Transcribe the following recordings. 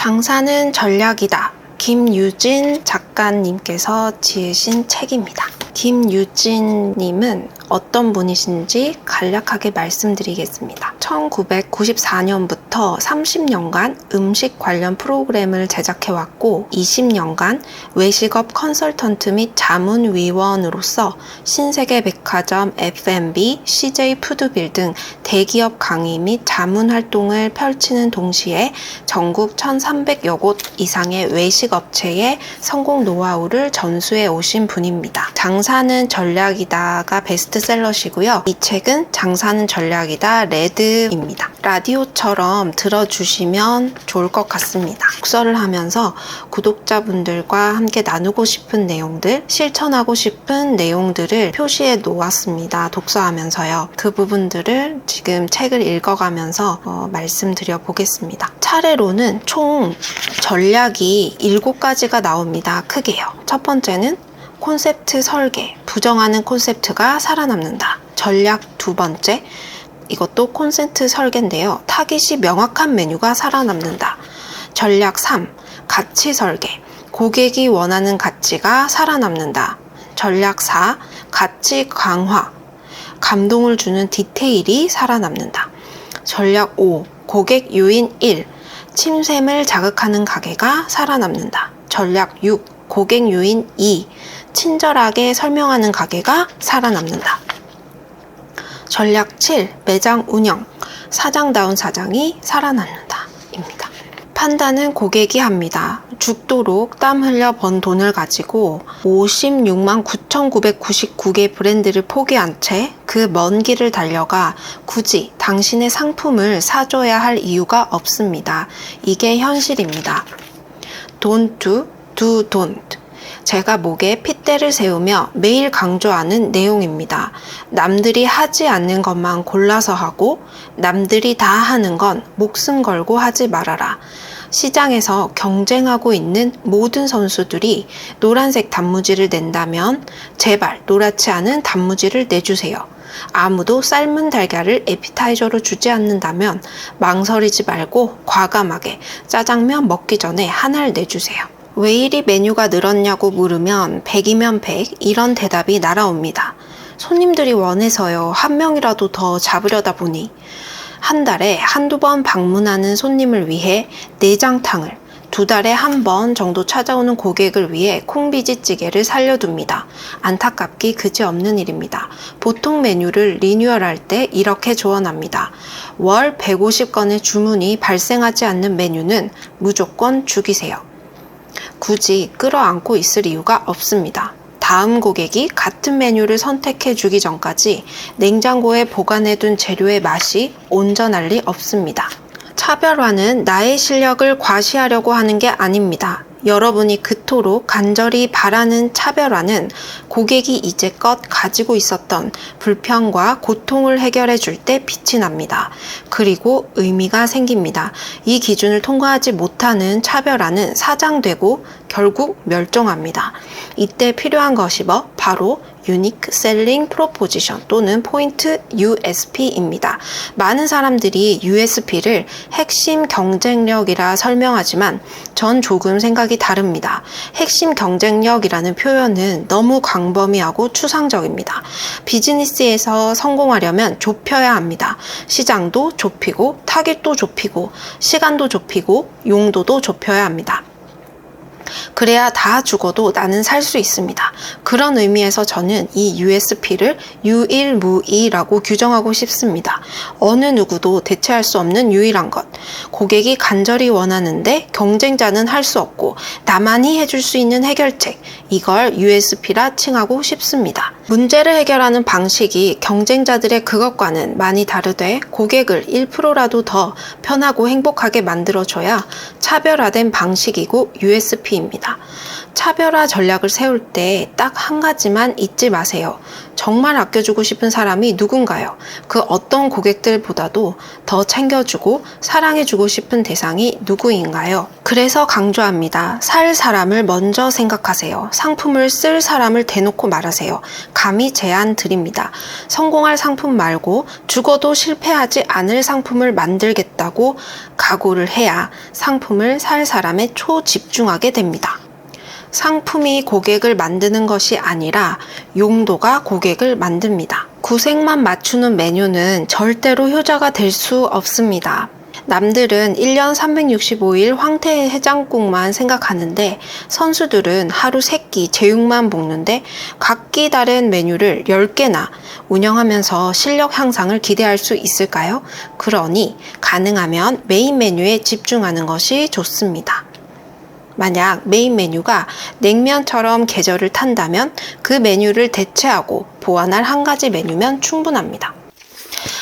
장사는 전략이다. 김유진 작가님께서 지으신 책입니다. 김유진님은 어떤 분이신지 간략하게 말씀드리겠습니다. 1994년부터 30년간 음식 관련 프로그램을 제작해왔고 20년간 외식업 컨설턴트 및 자문위원으로서 신세계백화점, F&B, CJ 푸드빌 등 대기업 강의 및 자문 활동을 펼치는 동시에 전국 1300여 곳 이상의 외식업체의 성공 노하우를 전수해 오신 분입니다. 장사는 전략이다가 베스트셀러시고요. 이 책은 장사는 전략이다 레드입니다. 라디오처럼 들어주시면 좋을 것 같습니다. 독서를 하면서 구독자분들과 함께 나누고 싶은 내용들, 실천하고 싶은 내용들을 표시해 놓았습니다. 독서하면서요. 그 부분들을 지금 책을 읽어가면서 말씀드려 보겠습니다. 차례로는 총 전략이 7가지가 나옵니다. 크게요. 첫 번째는 콘셉트 설계, 부정하는 콘셉트가 살아남는다. 전략 두 번째, 이것도 콘셉트 설계인데요. 타깃이 명확한 메뉴가 살아남는다. 전략 3, 가치 설계, 고객이 원하는 가치가 살아남는다. 전략 4, 가치 강화, 감동을 주는 디테일이 살아남는다. 전략 5, 고객 요인 1, 침샘을 자극하는 가게가 살아남는다. 전략 6, 고객 요인 2, 친절하게 설명하는 가게가 살아남는다. 전략 7, 매장 운영, 사장다운 사장이 살아남는다 입니다. 판단은 고객이 합니다. 죽도록 땀 흘려 번 돈을 가지고 56만 9,999개 브랜드를 포기한 채 그 먼 길을 달려가 굳이 당신의 상품을 사줘야 할 이유가 없습니다. 이게 현실입니다. Don't do, do don't. 제가 목에 핏대를 세우며 매일 강조하는 내용입니다. 남들이 하지 않는 것만 골라서 하고 남들이 다 하는 건 목숨 걸고 하지 말아라. 시장에서 경쟁하고 있는 모든 선수들이 노란색 단무지를 낸다면 제발 노랗지 않은 단무지를 내주세요. 아무도 삶은 달걀을 에피타이저로 주지 않는다면 망설이지 말고 과감하게 짜장면 먹기 전에 하나를 내주세요. 왜 이리 메뉴가 늘었냐고 물으면 100이면 100 이런 대답이 날아옵니다. 손님들이 원해서요. 한 명이라도 더 잡으려다 보니 한 달에 한두 번 방문하는 손님을 위해 내장탕을, 2달에 한 번 정도 찾아오는 고객을 위해 콩비지찌개를 살려둡니다. 안타깝기 그지없는 일입니다. 보통 메뉴를 리뉴얼할 때 이렇게 조언합니다. 월 150건의 주문이 발생하지 않는 메뉴는 무조건 죽이세요. 굳이 끌어안고 있을 이유가 없습니다. 다음 고객이 같은 메뉴를 선택해 주기 전까지 냉장고에 보관해둔 재료의 맛이 온전할 리 없습니다. 차별화는 나의 실력을 과시하려고 하는 게 아닙니다. 여러분이 그토록 간절히 바라는 차별화는 고객이 이제껏 가지고 있었던 불평과 고통을 해결해 줄 때 빛이 납니다. 그리고 의미가 생깁니다. 이 기준을 통과하지 못하는 차별화는 사장되고 결국 멸종합니다. 이때 필요한 것이 바로 Unique Selling Proposition 또는 포인트 USP입니다. 많은 사람들이 USP를 핵심 경쟁력이라 설명하지만 전 조금 생각이 다릅니다. 핵심 경쟁력이라는 표현은 너무 광범위하고 추상적입니다. 비즈니스에서 성공하려면 좁혀야 합니다. 시장도 좁히고 타깃도 좁히고 시간도 좁히고 용도도 좁혀야 합니다. 그래야 다 죽어도 나는 살 수 있습니다. 그런 의미에서 저는 이 USP를 유일무이라고 규정하고 싶습니다. 어느 누구도 대체할 수 없는 유일한 것. 고객이 간절히 원하는데 경쟁자는 할 수 없고 나만이 해줄 수 있는 해결책. 이걸 USP라 칭하고 싶습니다. 문제를 해결하는 방식이 경쟁자들의 그것과는 많이 다르되 고객을 1%라도 더 편하고 행복하게 만들어줘야 차별화된 방식이고 USP입니다. 차별화 전략을 세울 때 딱 한 가지만 잊지 마세요. 정말 아껴주고 싶은 사람이 누군가요? 그 어떤 고객들보다도 더 챙겨주고 사랑해주고 싶은 대상이 누구인가요? 그래서 강조합니다. 살 사람을 먼저 생각하세요. 상품을 쓸 사람을 대놓고 말하세요. 감히 제안 드립니다. 성공할 상품 말고 죽어도 실패하지 않을 상품을 만들겠다고 각오를 해야 상품을 살 사람에 초집중하게 됩니다. 상품이 고객을 만드는 것이 아니라 용도가 고객을 만듭니다. 구색만 맞추는 메뉴는 절대로 효자가 될 수 없습니다. 남들은 1년 365일 황태 해장국만 생각하는데 선수들은 하루 3끼 제육만 먹는데 각기 다른 메뉴를 10개나 운영하면서 실력 향상을 기대할 수 있을까요? 그러니 가능하면 메인 메뉴에 집중하는 것이 좋습니다. 만약 메인 메뉴가 냉면처럼 계절을 탄다면 그 메뉴를 대체하고 보완할 한 가지 메뉴면 충분합니다.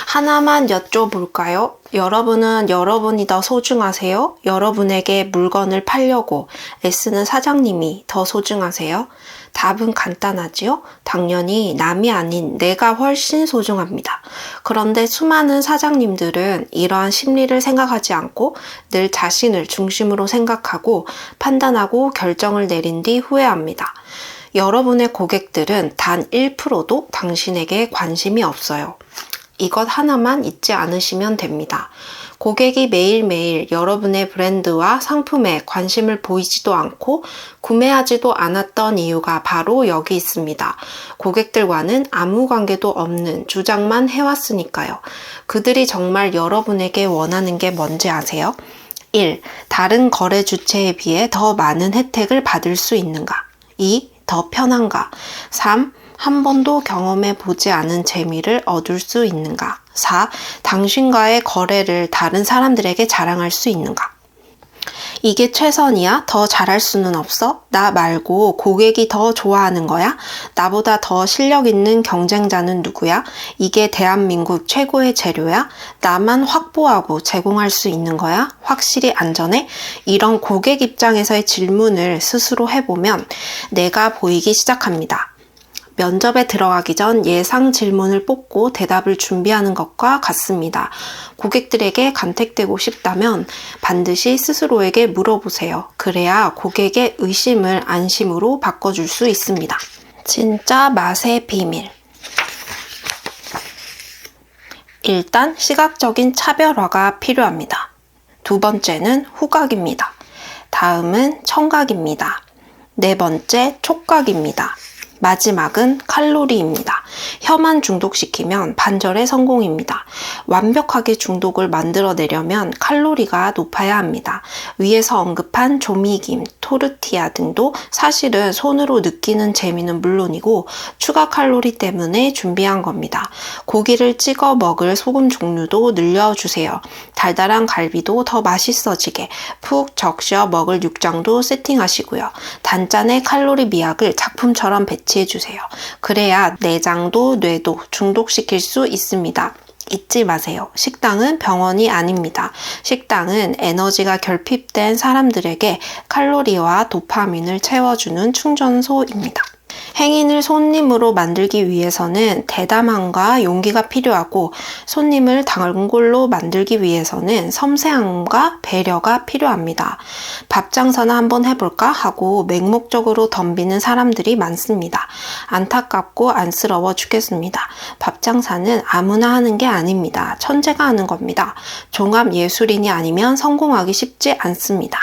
하나만 여쭤볼까요? 여러분은 여러분이 더 소중하세요? 여러분에게 물건을 팔려고 애쓰는 사장님이 더 소중하세요? 답은 간단하지요? 당연히 남이 아닌 내가 훨씬 소중합니다. 그런데 수많은 사장님들은 이러한 심리를 생각하지 않고 늘 자신을 중심으로 생각하고 판단하고 결정을 내린 뒤 후회합니다. 여러분의 고객들은 단 1%도 당신에게 관심이 없어요. 이것 하나만 잊지 않으시면 됩니다. 고객이 매일매일 여러분의 브랜드와 상품에 관심을 보이지도 않고 구매하지도 않았던 이유가 바로 여기 있습니다. 고객들과는 아무 관계도 없는 주장만 해왔으니까요. 그들이 정말 여러분에게 원하는 게 뭔지 아세요? 1. 다른 거래 주체에 비해 더 많은 혜택을 받을 수 있는가? 2. 더 편한가? 3. 한 번도 경험해 보지 않은 재미를 얻을 수 있는가? 4. 당신과의 거래를 다른 사람들에게 자랑할 수 있는가? 이게 최선이야? 더 잘할 수는 없어? 나 말고 고객이 더 좋아하는 거야? 나보다 더 실력 있는 경쟁자는 누구야? 이게 대한민국 최고의 재료야? 나만 확보하고 제공할 수 있는 거야? 확실히 안전해? 이런 고객 입장에서의 질문을 스스로 해보면 내가 보이기 시작합니다. 면접에 들어가기 전 예상 질문을 뽑고 대답을 준비하는 것과 같습니다. 고객들에게 간택되고 싶다면 반드시 스스로에게 물어보세요. 그래야 고객의 의심을 안심으로 바꿔줄 수 있습니다. 진짜 맛의 비밀. 일단 시각적인 차별화가 필요합니다. 두 번째는 후각입니다. 다음은 청각입니다. 네 번째 촉각입니다. 마지막은 칼로리입니다. 혀만 중독시키면 반절의 성공입니다. 완벽하게 중독을 만들어내려면 칼로리가 높아야 합니다. 위에서 언급한 조미김, 토르티아 등도 사실은 손으로 느끼는 재미는 물론이고 추가 칼로리 때문에 준비한 겁니다. 고기를 찍어 먹을 소금 종류도 늘려주세요. 달달한 갈비도 더 맛있어지게 푹 적셔 먹을 육장도 세팅하시고요. 단짠의 칼로리 미학을 작품처럼 배치해주세요. 그래야 내장도 뇌도 중독시킬 수 있습니다. 잊지 마세요. 식당은 병원이 아닙니다. 식당은 에너지가 결핍된 사람들에게 칼로리와 도파민을 채워주는 충전소입니다. 행인을 손님으로 만들기 위해서는 대담함과 용기가 필요하고 손님을 단골로 만들기 위해서는 섬세함과 배려가 필요합니다. 밥 장사나 한번 해볼까 하고 맹목적으로 덤비는 사람들이 많습니다. 안타깝고 안쓰러워 죽겠습니다. 밥 장사는 아무나 하는 게 아닙니다. 천재가 하는 겁니다. 종합예술인이 아니면 성공하기 쉽지 않습니다.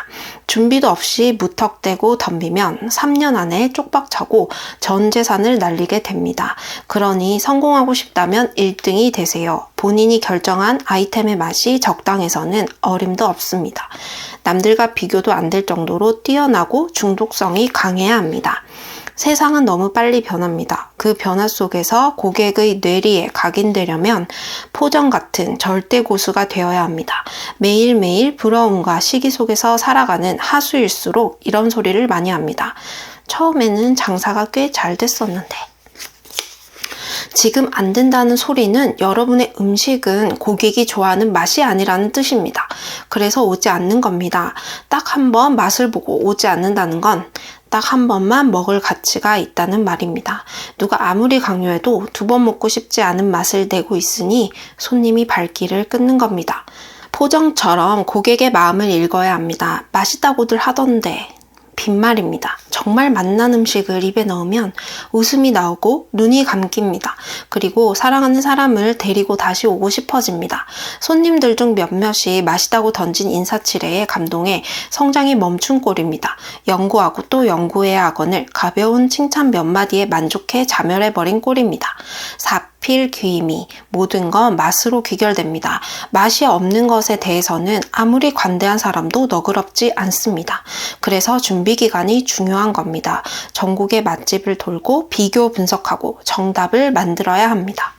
준비도 없이 무턱대고 덤비면 3년 안에 쪽박 차고 전 재산을 날리게 됩니다. 그러니 성공하고 싶다면 1등이 되세요. 본인이 결정한 아이템의 맛이 적당해서는 어림도 없습니다. 남들과 비교도 안 될 정도로 뛰어나고 중독성이 강해야 합니다. 세상은 너무 빨리 변합니다. 그 변화 속에서 고객의 뇌리에 각인되려면 포정 같은 절대 고수가 되어야 합니다. 매일매일 부러움과 시기 속에서 살아가는 하수일수록 이런 소리를 많이 합니다. 처음에는 장사가 꽤 잘 됐었는데. 지금 안 된다는 소리는 여러분의 음식은 고객이 좋아하는 맛이 아니라는 뜻입니다. 그래서 오지 않는 겁니다. 딱 한 번 맛을 보고 오지 않는다는 건 딱 한 번만 먹을 가치가 있다는 말입니다. 누가 아무리 강요해도 두 번 먹고 싶지 않은 맛을 내고 있으니 손님이 발길을 끊는 겁니다. 포정처럼 고객의 마음을 읽어야 합니다. 맛있다고들 하던데. 빈말입니다. 정말 맛난 음식을 입에 넣으면 웃음이 나오고 눈이 감깁니다. 그리고 사랑하는 사람을 데리고 다시 오고 싶어집니다. 손님들 중 몇몇이 맛있다고 던진 인사치레에 감동해 성장이 멈춘 꼴입니다. 연구하고 또 연구해야 하거늘 가벼운 칭찬 몇 마디에 만족해 자멸해버린 꼴입니다. 필귀미, 모든 건 맛으로 귀결됩니다. 맛이 없는 것에 대해서는 아무리 관대한 사람도 너그럽지 않습니다. 그래서 준비 기간이 중요한 겁니다. 전국의 맛집을 돌고 비교 분석하고 정답을 만들어야 합니다.